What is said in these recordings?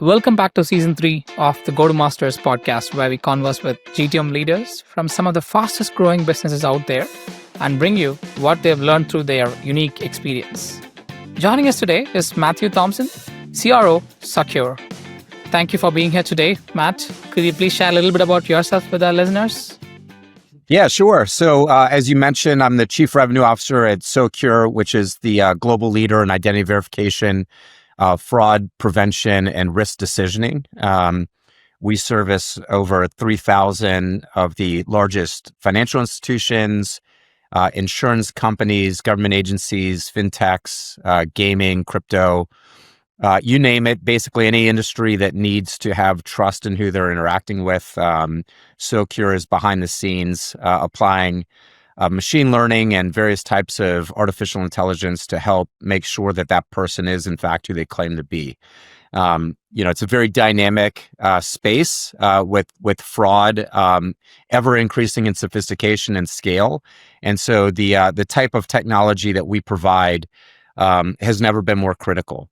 Welcome back to season 3 of the Go to Masters podcast, where we converse with GTM leaders from some of the fastest growing businesses out there and bring you what they've learned through their unique experience. Joining us today is Matthew Thompson, CRO, Socure. Thank you for being here today, Matt. Could you please share a little bit about yourself with our listeners? Yeah, sure. So as you mentioned, I'm the Chief Revenue Officer at Socure, which is the global leader in identity verification, fraud prevention, and risk decisioning. We service over 3,000 of the largest financial institutions, insurance companies, government agencies, fintechs, gaming, crypto, you name it. Basically, any industry that needs to have trust in who they're interacting with. Socure is behind the scenes applying machine learning and various types of artificial intelligence to help make sure that that person is, in fact, who they claim to be. It's a very dynamic space with fraud ever increasing in sophistication and scale. And so the type of technology that we provide has never been more critical.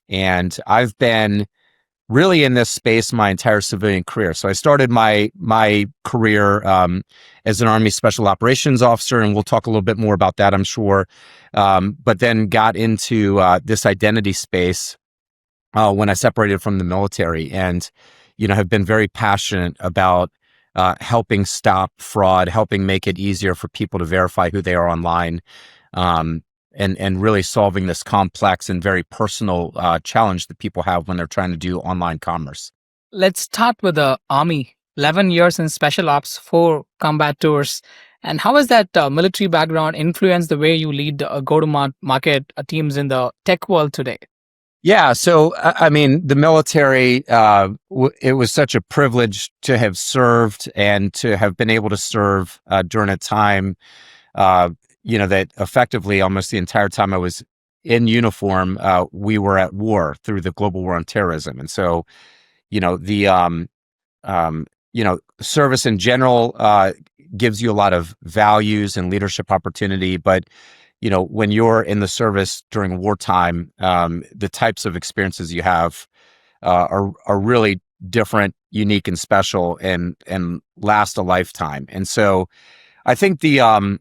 And I've been really in this space my entire civilian career. So I started my career as an Army Special Operations Officer, and we'll talk a little bit more about that, I'm sure. But then got into this identity space when I separated from the military, and have been very passionate about helping stop fraud, helping make it easier for people to verify who they are online. And really solving this complex and very personal challenge that people have when they're trying to do online commerce. Let's start with the Army. 11 years in special ops, 4 combat tours. And how has that military background influenced the way you lead go-to-market teams in the tech world today? Yeah, so I mean, the military, it was such a privilege to have served and to have been able to serve during a time that effectively almost the entire time I was in uniform, we were at war through the global war on terrorism. And so, service in general gives you a lot of values and leadership opportunity. But, when you're in the service during wartime, the types of experiences you have are really different, unique, and special, and last a lifetime. And so I think the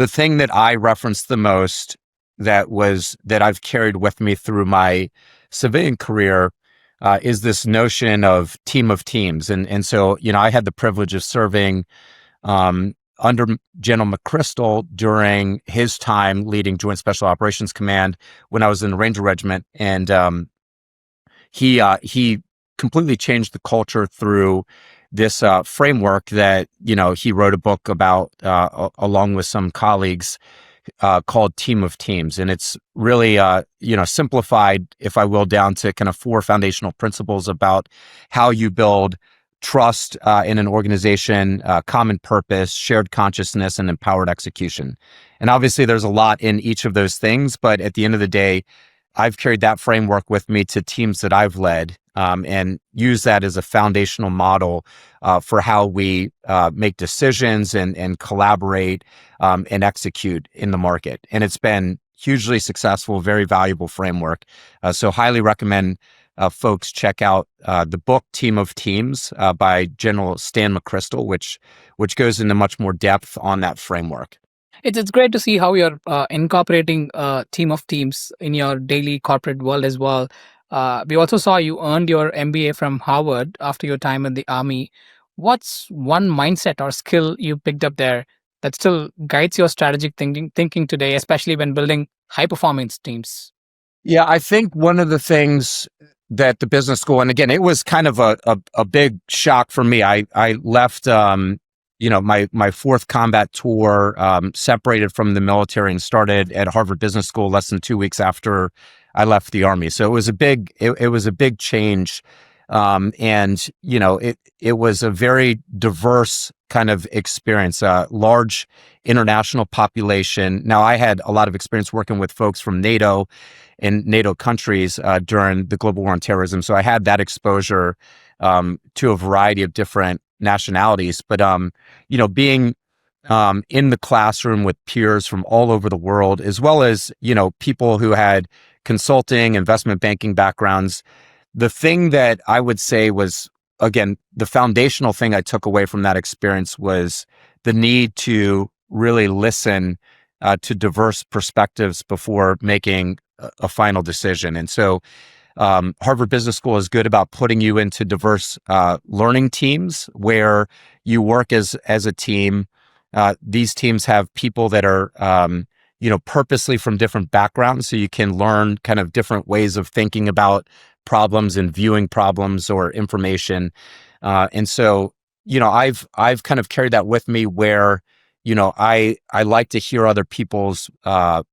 thing that I referenced the most that I've carried with me through my civilian career is this notion of team of teams. And so, I had the privilege of serving under General McChrystal during his time leading Joint Special Operations Command when I was in the Ranger Regiment. And he completely changed the culture through this framework that, he wrote a book about along with some colleagues called Team of Teams. And it's really, simplified, if I will, down to kind of 4 foundational principles about how you build trust in an organization, common purpose, shared consciousness, and empowered execution. And obviously there's a lot in each of those things, but at the end of the day, I've carried that framework with me to teams that I've led and use that as a foundational model for how we make decisions and collaborate and execute in the market. And it's been hugely successful, very valuable framework. So highly recommend folks check out the book Team of Teams by General Stan McChrystal, which goes into much more depth on that framework. It's great to see how you're incorporating a team of teams in your daily corporate world as well. We also saw you earned your MBA from Harvard after your time in the Army. What's one mindset or skill you picked up there that still guides your strategic thinking today, especially when building high-performance teams? Yeah, I think one of the things that the business school, and again, it was kind of a big shock for me. I left my 4th combat tour, separated from the military and started at Harvard Business School less than 2 weeks after I left the Army. So it was a big change. It was a very diverse kind of experience, a large international population. Now, I had a lot of experience working with folks from NATO and NATO countries during the global war on terrorism. So I had that exposure to a variety of different nationalities. But, being in the classroom with peers from all over the world, as well as, people who had consulting, investment banking backgrounds, the thing that I would say was, again, the foundational thing I took away from that experience was the need to really listen to diverse perspectives before making a final decision. And so Harvard Business School is good about putting you into diverse learning teams where you work as a team. These teams have people that are, purposely from different backgrounds, so you can learn kind of different ways of thinking about problems and viewing problems or information. And so, I've kind of carried that with me where, I like to hear other people's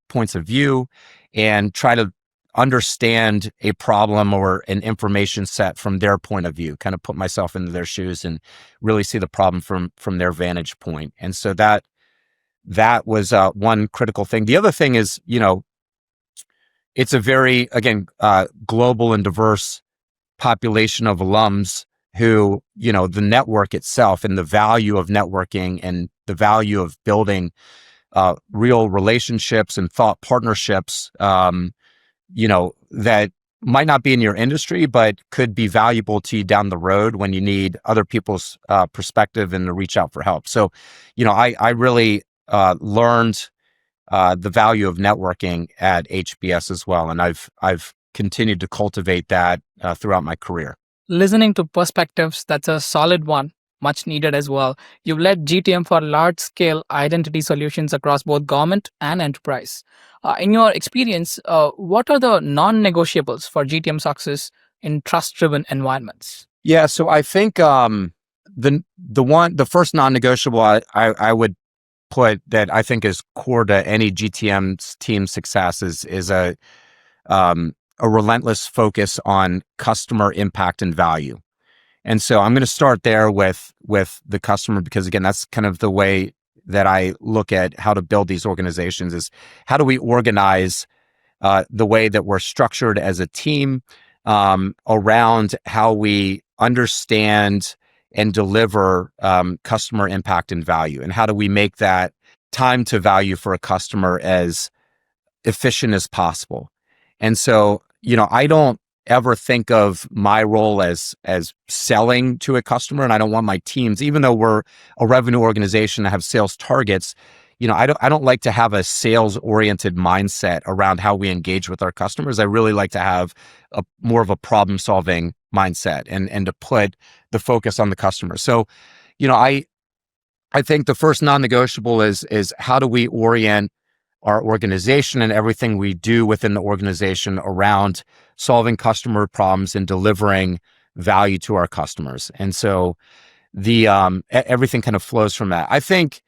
points of view and try to understand a problem or an information set from their point of view, kind of put myself into their shoes and really see the problem from their vantage point. And so that was one critical thing. The other thing is, it's a very, again, global and diverse population of alums who, the network itself and the value of networking and the value of building real relationships and thought partnerships, that might not be in your industry, but could be valuable to you down the road when you need other people's perspective and to reach out for help. So, I really learned the value of networking at HBS as well. And I've continued to cultivate that throughout my career. Listening to perspectives, that's a solid one, much needed as well. You've led GTM for large-scale identity solutions across both government and enterprise. In your experience, what are the non-negotiables for GTM success in trust-driven environments? Yeah, so I think the first non-negotiable I would put that I think is core to any GTM team success is a relentless focus on customer impact and value. And so I'm going to start there with the customer, because again, that's kind of the way that I look at how to build these organizations is how do we organize the way that we're structured as a team around how we understand and deliver customer impact and value, and how do we make that time to value for a customer as efficient as possible. And so, I don't ever think of my role as selling to a customer, and I don't want my teams, even though we're a revenue organization that have sales targets, I don't like to have a sales oriented mindset around how we engage with our customers. I really like to have more of a problem solving mindset and to put the focus on the customer. So, I think the first non-negotiable is how do we orient our organization and everything we do within the organization around solving customer problems and delivering value to our customers. And so the everything kind of flows from that. I think,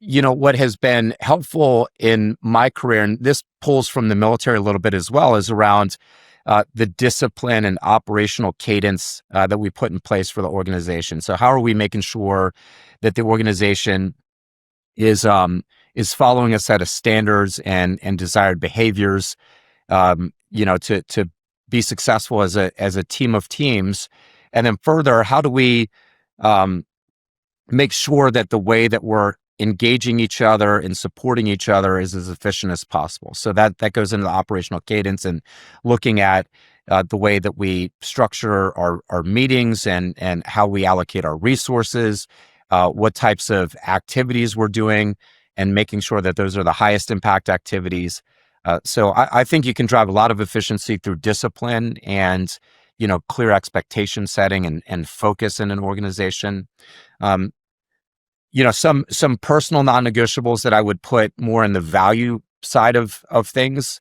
what has been helpful in my career, and this pulls from the military a little bit as well, is around the discipline and operational cadence that we put in place for the organization. So how are we making sure that the organization is following a set of standards and desired behaviors, to be successful as a team of teams, and then further, how do we make sure that the way that we're engaging each other and supporting each other is as efficient as possible? So that goes into the operational cadence and looking at the way that we structure our meetings and how we allocate our resources, what types of activities we're doing, and making sure that those are the highest impact activities. So I think you can drive a lot of efficiency through discipline and, clear expectation setting and focus in an organization. Some personal non-negotiables that I would put more in the value side of things.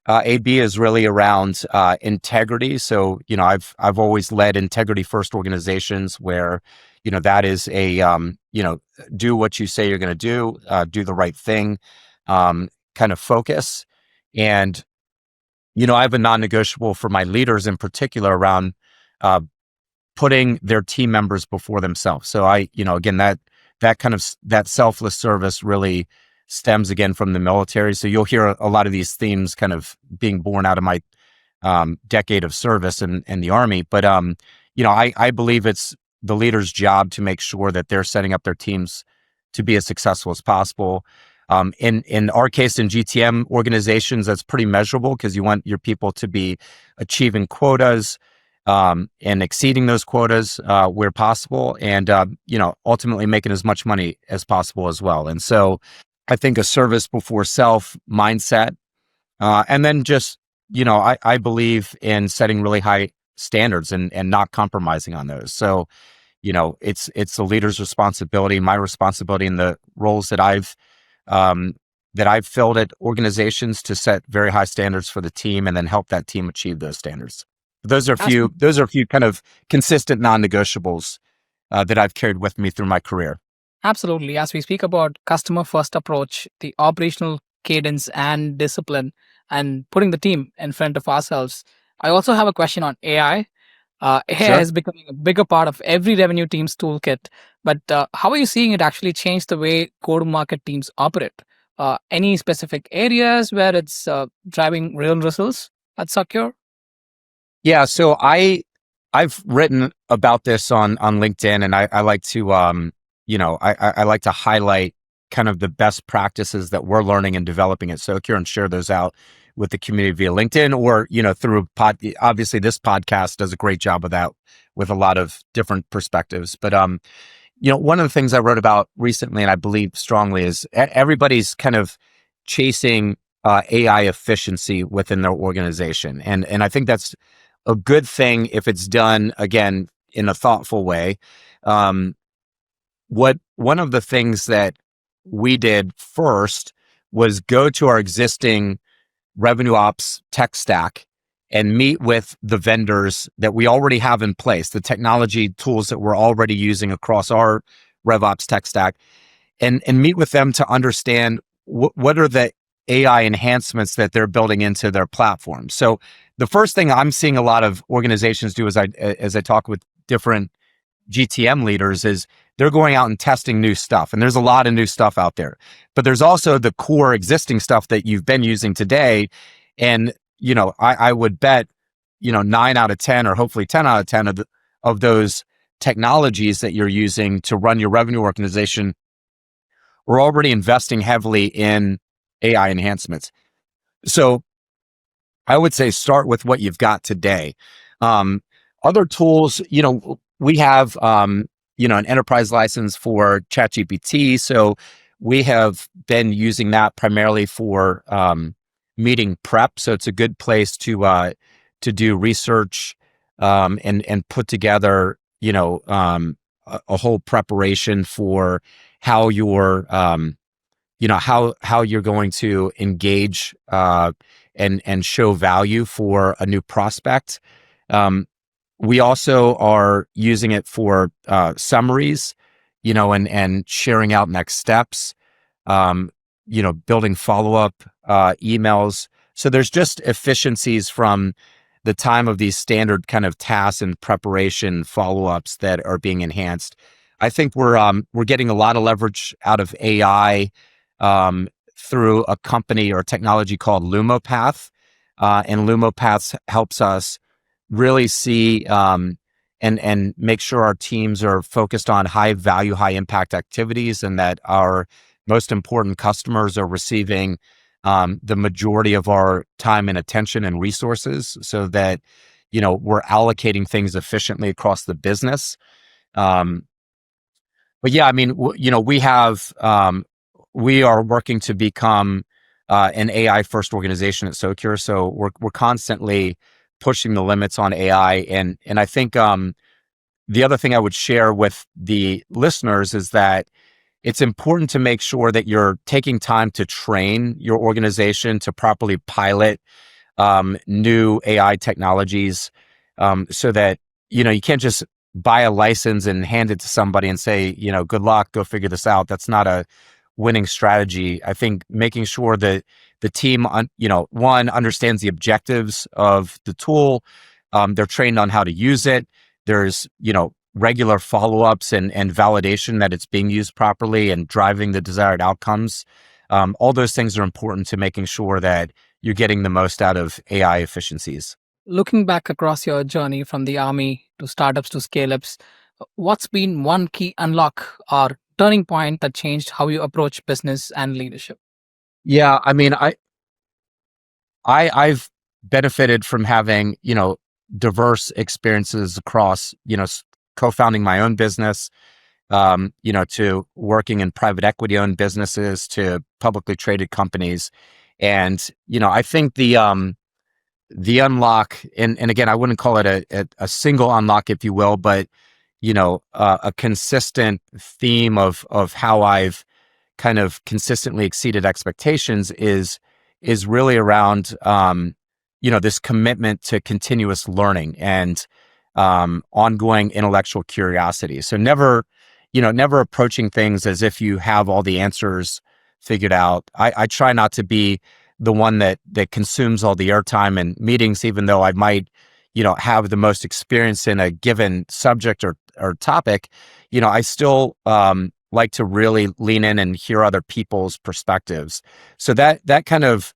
AB is really around integrity. So, I've always led integrity first organizations where, that is a, do what you say you're going to do the right thing, kind of focus. And, I have a non-negotiable for my leaders in particular around putting their team members before themselves. So again, that kind of that selfless service really stems again from the military. So you'll hear a lot of these themes kind of being born out of my decade of service in the Army. But I believe it's the leader's job to make sure that they're setting up their teams to be as successful as possible. In our case, in GTM organizations, that's pretty measurable because you want your people to be achieving quotas and exceeding those quotas where possible, and ultimately making as much money as possible as well. And so, I think a service before self mindset, and then just I believe in setting really high standards and not compromising on those. So it's the leader's responsibility, my responsibility in the roles um, that I've filled at organizations to set very high standards for the team and then help that team achieve those standards. Those are a As few. Those are a few kind of consistent non-negotiables that I've carried with me through my career. Absolutely. As we speak about customer first approach, the operational cadence and discipline, and putting the team in front of ourselves, I also have a question on AI. AI Sure. is becoming a bigger part of every revenue team's toolkit. But how are you seeing it actually change the way go-to-market teams operate? Any specific areas where it's driving real results at Socure? Yeah. So I've written about this on LinkedIn, and I like to I like to highlight kind of the best practices that we're learning and developing at Socure and share those out with the community via LinkedIn or through obviously this podcast does a great job of that with a lot of different perspectives. But one of the things I wrote about recently, and I believe strongly, is everybody's kind of chasing AI efficiency within their organization, and I think that's a good thing if it's done again in a thoughtful way. Um, one of the things that we did first was go to our existing revenue ops tech stack and meet with the vendors that we already have in place, the technology tools that we're already using across our RevOps tech stack, and meet with them to understand what are the AI enhancements that they're building into their platform. So the first thing I'm seeing a lot of organizations do as I talk with different GTM leaders is they're going out and testing new stuff. And there's a lot of new stuff out there, but there's also the core existing stuff that you've been using today. And, I would bet, 9 out of 10 or hopefully 10 out of 10 of those technologies that you're using to run your revenue organization, we're already investing heavily in AI enhancements. So I would say start with what you've got today. Other tools, we have, an enterprise license for ChatGPT. So we have been using that primarily for meeting prep. So it's a good place to do research and put together, a whole preparation for how you're, how you're going to engage and show value for a new prospect. We also are using it for summaries, and sharing out next steps, building follow-up emails. So there's just efficiencies from the time of these standard kind of tasks and preparation follow-ups that are being enhanced. I think we're getting a lot of leverage out of AI through a company or technology called LumoPath, and LumoPath helps us really see and make sure our teams are focused on high value, high impact activities, and that our most important customers are receiving the majority of our time and attention and resources, so that we're allocating things efficiently across the business. But yeah, I mean, we are working to become an AI first organization at Socure. So we're constantly pushing the limits on AI. And I think the other thing I would share with the listeners is that it's important to make sure that you're taking time to train your organization to properly pilot new AI technologies, so that you can't just buy a license and hand it to somebody and say, good luck, go figure this out. That's not a winning strategy. I think making sure that the team, one, understands the objectives of the tool. They're trained on how to use it. There's, regular follow-ups and validation that it's being used properly and driving the desired outcomes. All those things are important to making sure that you're getting the most out of AI efficiencies. Looking back across your journey from the army to startups to scale ups, what's been one key unlock or turning point that changed how you approach business and leadership? Yeah, I mean, I've benefited from having, diverse experiences across, co-founding my own business, to working in private equity owned businesses to publicly traded companies. And, I think the unlock, and again, I wouldn't call it a single unlock, if you will, but, a consistent theme of how I've kind of consistently exceeded expectations is really around this commitment to continuous learning and ongoing intellectual curiosity. So never approaching things as if you have all the answers figured out. I try not to be the one that consumes all the airtime in meetings, even though I might have the most experience in a given subject or topic. I still like to really lean in and hear other people's perspectives. So that kind of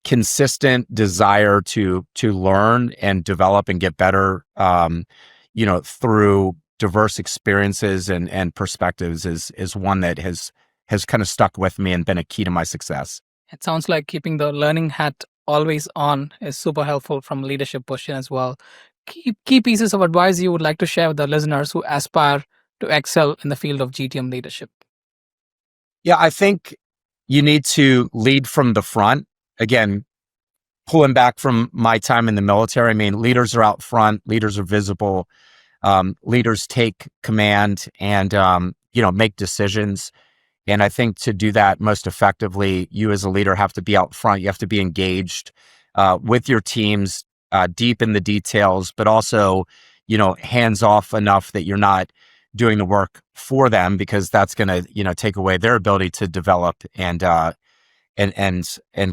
consistent desire to learn and develop and get better, through diverse experiences and perspectives is one that has kind of stuck with me and been a key to my success. It sounds like keeping the learning hat always on is super helpful from a leadership position as well. Key pieces of advice you would like to share with the listeners who aspire to excel in the field of GTM leadership? Yeah, I think you need to lead from the front. Again, pulling back from my time in the military, I mean, leaders are out front, leaders are visible, leaders take command and, make decisions. And I think to do that most effectively, you as a leader have to be out front. You have to be engaged with your teams, deep in the details, but also, hands off enough that you're not doing the work for them, because that's going to, take away their ability to develop and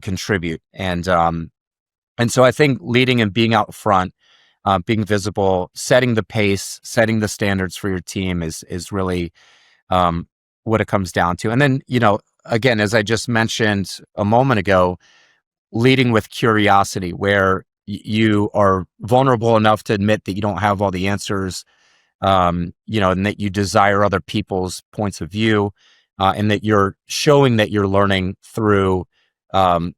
contribute. And so I think leading and being out front, being visible, setting the pace, setting the standards for your team is really what it comes down to. And then, again, as I just mentioned a moment ago, leading with curiosity, where you are vulnerable enough to admit that you don't have all the answers, and that you desire other people's points of view, and that you're showing that you're learning through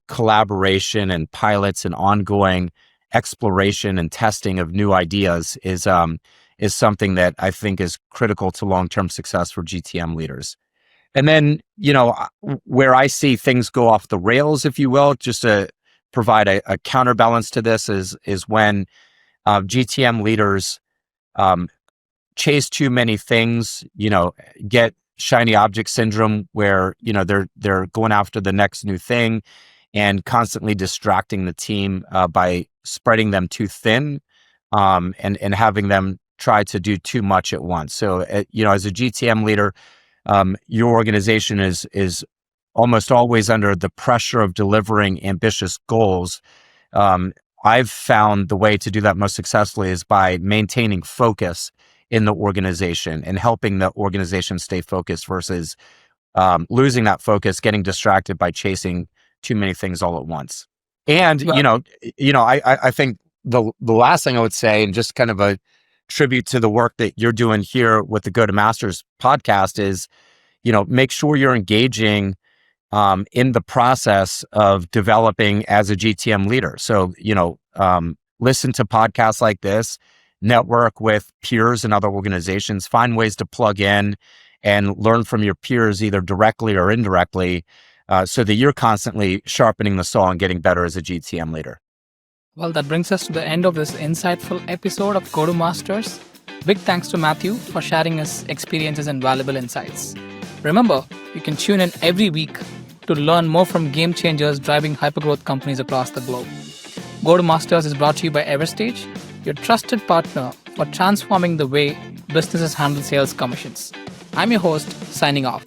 collaboration and pilots and ongoing exploration and testing of new ideas is something that I think is critical to long-term success for GTM leaders. And then, where I see things go off the rails, if you will, just to provide a counterbalance to this is when GTM leaders chase too many things, get shiny object syndrome, where, they're going after the next new thing and constantly distracting the team by spreading them too thin, and having them try to do too much at once. So, as a GTM leader, your organization is almost always under the pressure of delivering ambitious goals. I've found the way to do that most successfully is by maintaining focus in the organization and helping the organization stay focused versus losing that focus, getting distracted by chasing too many things all at once. And, Well, I think the last thing I would say, and just kind of a tribute to the work that you're doing here with the Go to Masters podcast, is, make sure you're engaging in the process of developing as a GTM leader. So, listen to podcasts like this, network with peers and other organizations, find ways to plug in and learn from your peers, either directly or indirectly, so that you're constantly sharpening the saw and getting better as a GTM leader. well, that brings us to the end of this insightful episode of Go to Masters. Big thanks to Matthew for sharing his experiences and valuable insights. Remember, you can tune in every week to learn more from game changers driving hypergrowth companies across the globe. Go to Masters is brought to you by Everstage, your trusted partner for transforming the way businesses handle sales commissions. I'm your host, signing off.